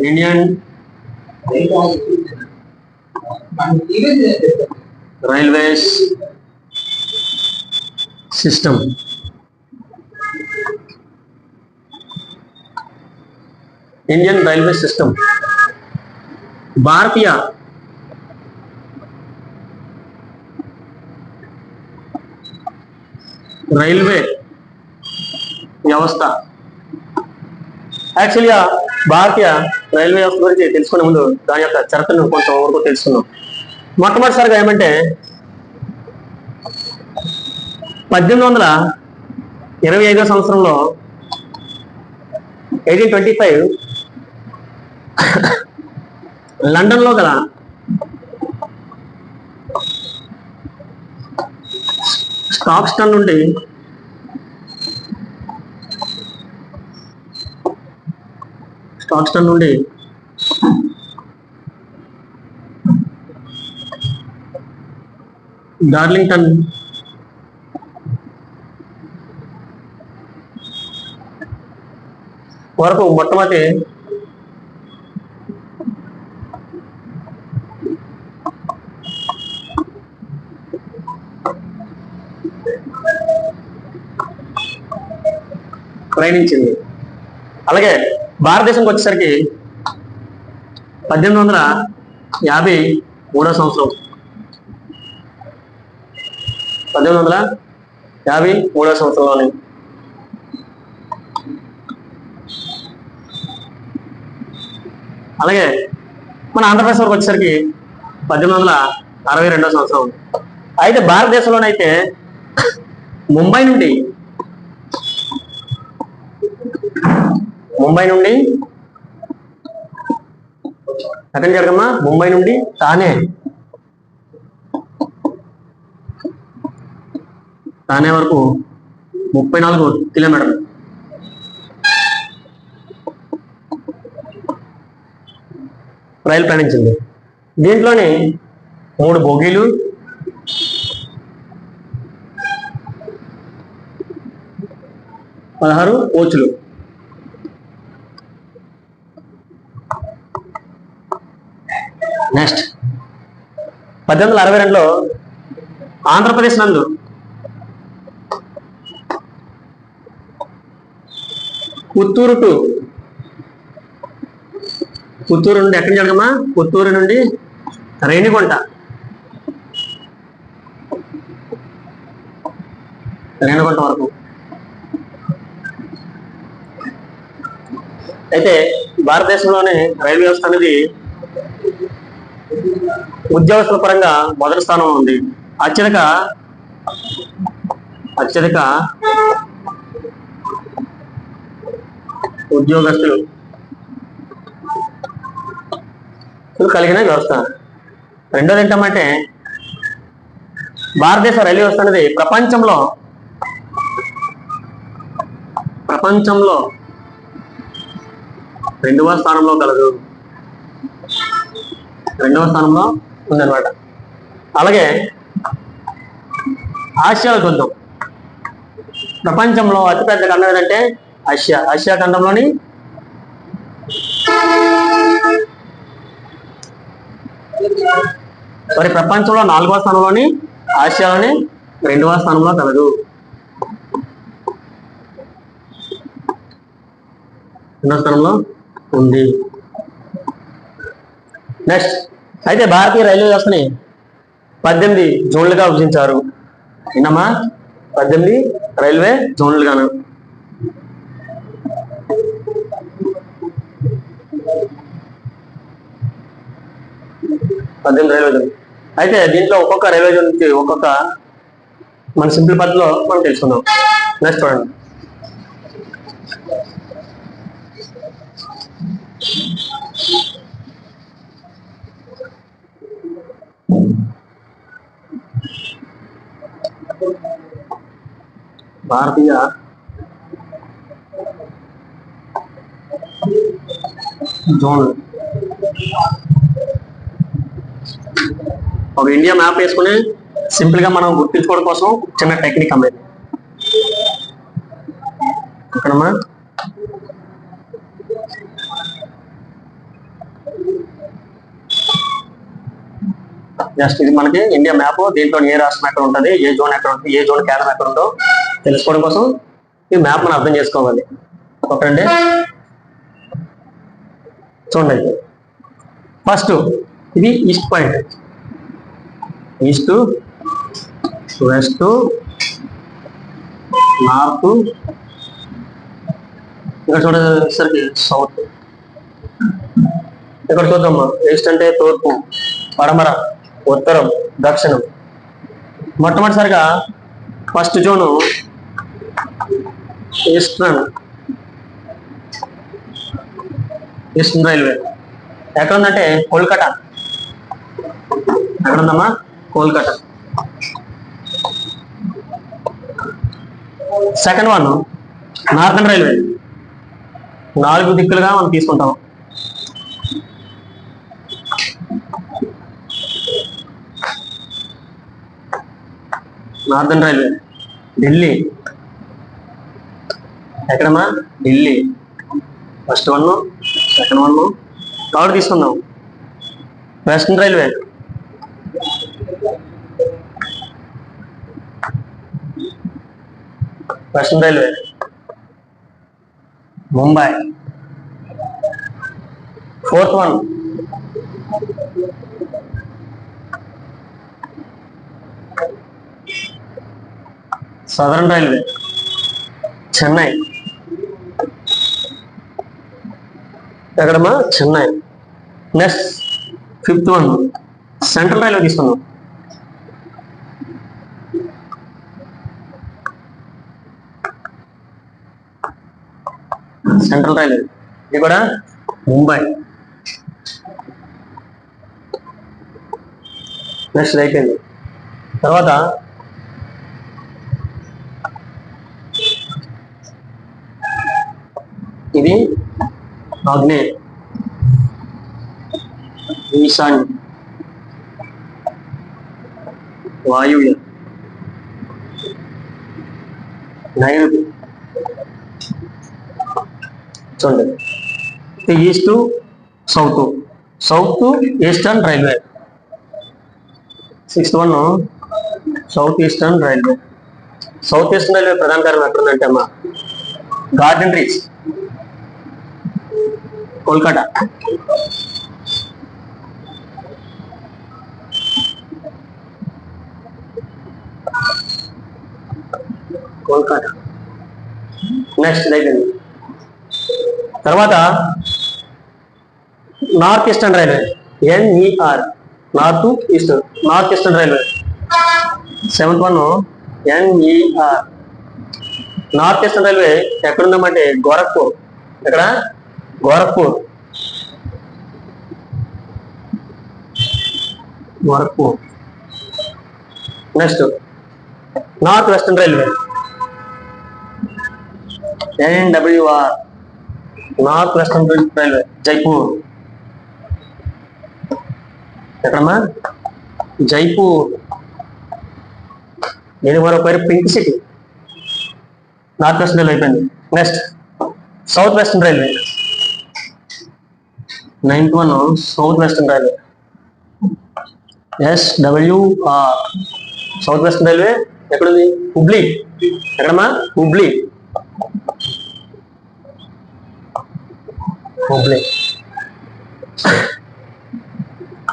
Indian railways system. Indian railway system భారతీయ రైల్వే వ్యవస్థ. యాక్చువల్గా భారతీయ రైల్వే వ్యవస్థ గురించి తెలుసుకునే ముందు దాని యొక్క చరిత్రను కొంచెం వరకు తెలుసుకున్నాం. మొట్టమొదటిసారిగా ఏమంటే 1825 సంవత్సరంలో 1825 లండన్లో గల స్టాక్స్టన్ నుండి డార్లింగ్టన్ వరకు మొట్టమొదటి ప్రయాణించింది. అలాగే భారతదేశంకి వచ్చేసరికి 1853 సంవత్సరం 1853 సంవత్సరంలోని అలాగే మన ఆంధ్రప్రదేశ్ వరకు వచ్చేసరికి 1862 సంవత్సరం. అయితే భారతదేశంలోనైతే ముంబై నుండి ఎక్కడికి జరగమ్మా ముంబై నుండి తానే వరకు 34 కిలోమీటర్లు. రైలు ప్రయాణించింది. దీంట్లోని 3 బోగీలు, 16 కోచ్లు. నెక్స్ట్ 1862లో ఆంధ్రప్రదేశ్ నందు పుత్తూరు నుండి ఎక్కడి జరగమ్మా పుత్తూరు నుండి రేణిగుంట వరకు. అయితే భారతదేశంలోనే రైల్వే వ్యవస్థ అనేది ఉద్యోగస్తుల పరంగా మొదటి స్థానంలో ఉంది. అత్యధిక ఉద్యోగస్తులు కలిగిన వ్యవస్థ. రెండోది ఏంటంటే భారతదేశ రైల్వే వ్యవస్థ అనేది ప్రపంచంలో 2వ స్థానంలో కలదు. 2వ స్థానంలో ఉందన్నమాట. అలాగే ఆసియాలో చూద్దాం. ప్రపంచంలో అతిపెద్ద ఖండం ఏంటంటే ఆసియా ఖండంలోని ప్రపంచంలో 4వ స్థానంలోని ఆసియాలోని 2వ స్థానంలో కలదు. 2వ స్థానంలో ఉంది. నెక్స్ట్ అయితే భారతీయ రైల్వే వ్యవస్థని 18 జోన్లుగా విభజించారు. విన్నామా 18 రైల్వే జోన్లుగాను. అయితే దీంట్లో ఒక్కొక్క రైల్వే జోన్ నుంచి ఒక్కొక్క మన సింపుల్ పద్ధతిలో మనం తెలుసుకుందాం. నెక్స్ట్ చూడండి. భారతీయ జోన్ ఒక ఇండియా మ్యాప్ వేసుకుని సింపుల్ గా మనం గుర్తించుకోవడం కోసం చిన్న టెక్నిక్ అమ్మేది. ఇక్కడమ్మా జస్ట్ ఇది మనకి ఇండియా మ్యాప్, దీంట్లో ఏ రాష్ట్రం ఎక్కడ ఉంటుంది, ఏ జోన్ ఎక్కడ ఉంటుంది, ఏ జోన్ కేంద్రం ఎక్కడ ఉందో తెలుసుకోవడం కోసం ఈ మ్యాప్ మనం అర్థం చేసుకోవాలి. ఓకేండి, చూడండి. అయితే ఫస్ట్ ఇది east point, east, west, north, ఇక్కడ చూడేసరికి సౌత్. ఇక్కడ చూద్దామా, ఈస్ట్ అంటే తూర్పు, పడమర, ఉత్తరం, దక్షిణం. మొట్టమొదటిసారిగా ఫస్ట్ జోను ఈస్టర్న్ రైల్వే ఎక్కడ ఉందంటే కోల్కతా. ఎక్కడ ఉందమ్మా? Kolkata. Second one northern railway, 4 దిక్కులుగా మనం తీసుకుంటాం. Northern railway Delhi. ఎక్కడమ్మా? Delhi. First one, second one, third తీసుకుందాం. Western railway, western railway Mumbai. Fourth one southern railway, Chennai. ఎక్కడమ్మా? Chennai. Next fifth one central railway తీసుకుందాం. సెంట్రల్ రైల్వే ఇది కూడా ముంబై. నెక్స్ట్ అయిపోయింది. తర్వాత ఇది ఆగ్నేయ, ఈశాన్య, వాయువ్య, నైరుతి. చూడండి, east, south, south eastern railway. Sixth one south eastern railway. South eastern railway ప్రధాన కార్యం ఎక్కడ ఉందంటే అమ్మా garden reach, Kolkata. Kolkata. Next అయిపోయింది. తర్వాత north eastern railway, NER, north eastern railway. Seventh one NER. North eastern railway ఎక్కడుందామంటే గోరఖ్పూర్. ఎక్కడ? Gorakhpur. Next north western railway, NWR, north western railway, Jaipur. ఎక్కడమ్మా? జైపూర్. దీని మరో పేరు pink city. North western railway అయిపోయింది. Next south western railway, 9th one south western railway, SWR. South western railway ఎక్కడుంది? హుబ్లీ. ఎక్కడమ్మా? Hubli.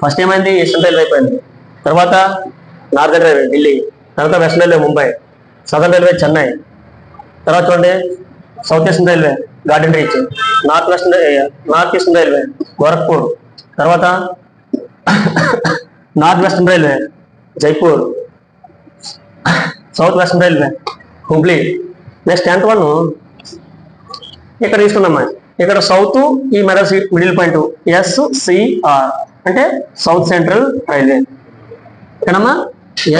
First ఏమైంది? ఈస్టర్న్ రైల్వే అయిపోయింది. తర్వాత నార్థన్ రైల్వే ఢిల్లీ, తర్వాత western railway Mumbai, southern railway Chennai. తర్వాత చూడండి south eastern railway garden reach, north eastern railway Gorakhpur, తర్వాత north western railway Jaipur, south western railway Hubli. Next 10th one ఇక్కడ తీసుకున్నామా, ఇక్కడ సౌత్, ఈ మిడిల్ పాయింట్ SCR అంటే సౌత్ సెంట్రల్ రైల్వే. ఎక్కడమ్మా?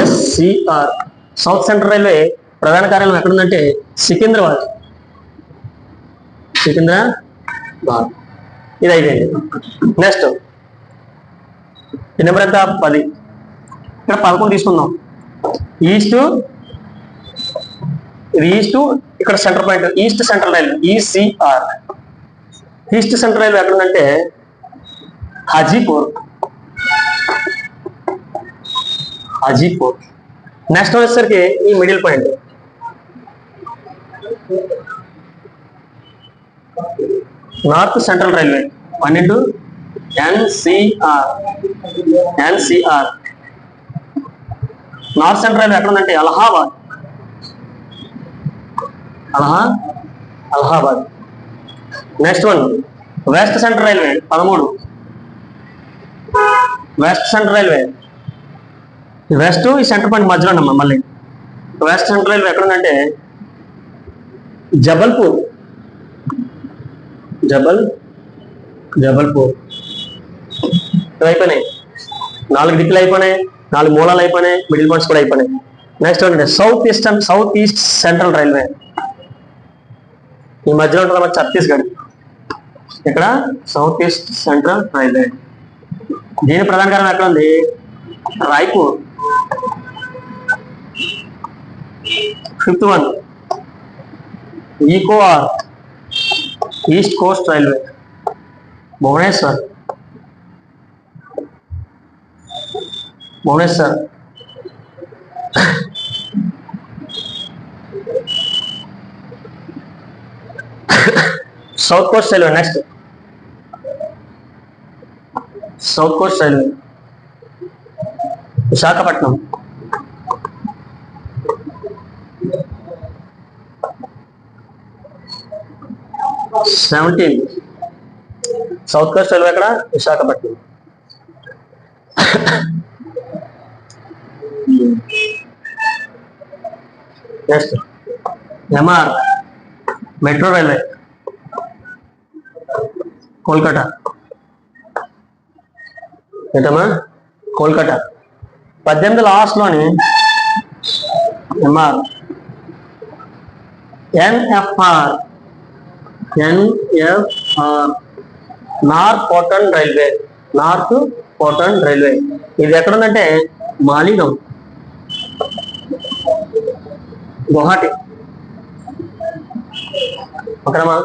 SCR. సౌత్ సెంట్రల్ రైల్వే ప్రధాన కార్యాలయం ఎక్కడుందంటే సికింద్రాబాద్. ఇది అయిపోయింది. నెక్స్ట్ ఈ నెంబర్ ఎంత? 10. ఇక్కడ 11 తీసుకుందాం. ఈస్ట్, ఇది ఈస్ట్, ఇక్కడ centre point east central railway ECR. East central railway ఎక్కడ ఉందంటే హాజీపూర్. హాజీపూర్. నెక్స్ట్ వచ్చేసరికి ఈ middle point north central railway 12 NCR. North central railway ఎక్కడ ఉందంటే Allahabad. Next one west central railway 13. West central railway west ఈ సెంటర్ పాయింట్ మధ్యలో ఉన్నాం. మళ్ళీ వెస్ట్ సెంట్రల్ రైల్వే ఎక్కడ ఉందంటే జబల్పూర్. అయిపోయినాయి, 4 దిక్కులు అయిపోయినాయి, 4 మూలాలు అయిపోయినాయి, మిడిల్ పాయింట్స్ కూడా అయిపోయినాయి. నెక్స్ట్ ఏంటంటే సౌత్ ఈస్ట్ సెంట్రల్ రైల్వే. ఈ మధ్యలో ఉంటుంది మన ఛత్తీస్గఢ్. ఇక్కడ సౌత్ ఈస్ట్ సెంట్రల్ రైల్వే. దీని ప్రధాన కారణం ఎక్కడ ఉంది? Raipur. 5th one ECoR east coast railway, Bhubaneswar. South coast railway. Next south coast railway Visakhapatnam. South coast railway ఎక్కడ? Visakhapatnam. Next MR metro railway Kolkata. ఏంటమ్మా? కోల్కతా. 18 లాస్ట్ లోని MR. NFR north frontier railway. ఇది ఎక్కడ ఉందంటే మాలిగాం, గువాహటి. ఓకేనమ్మా?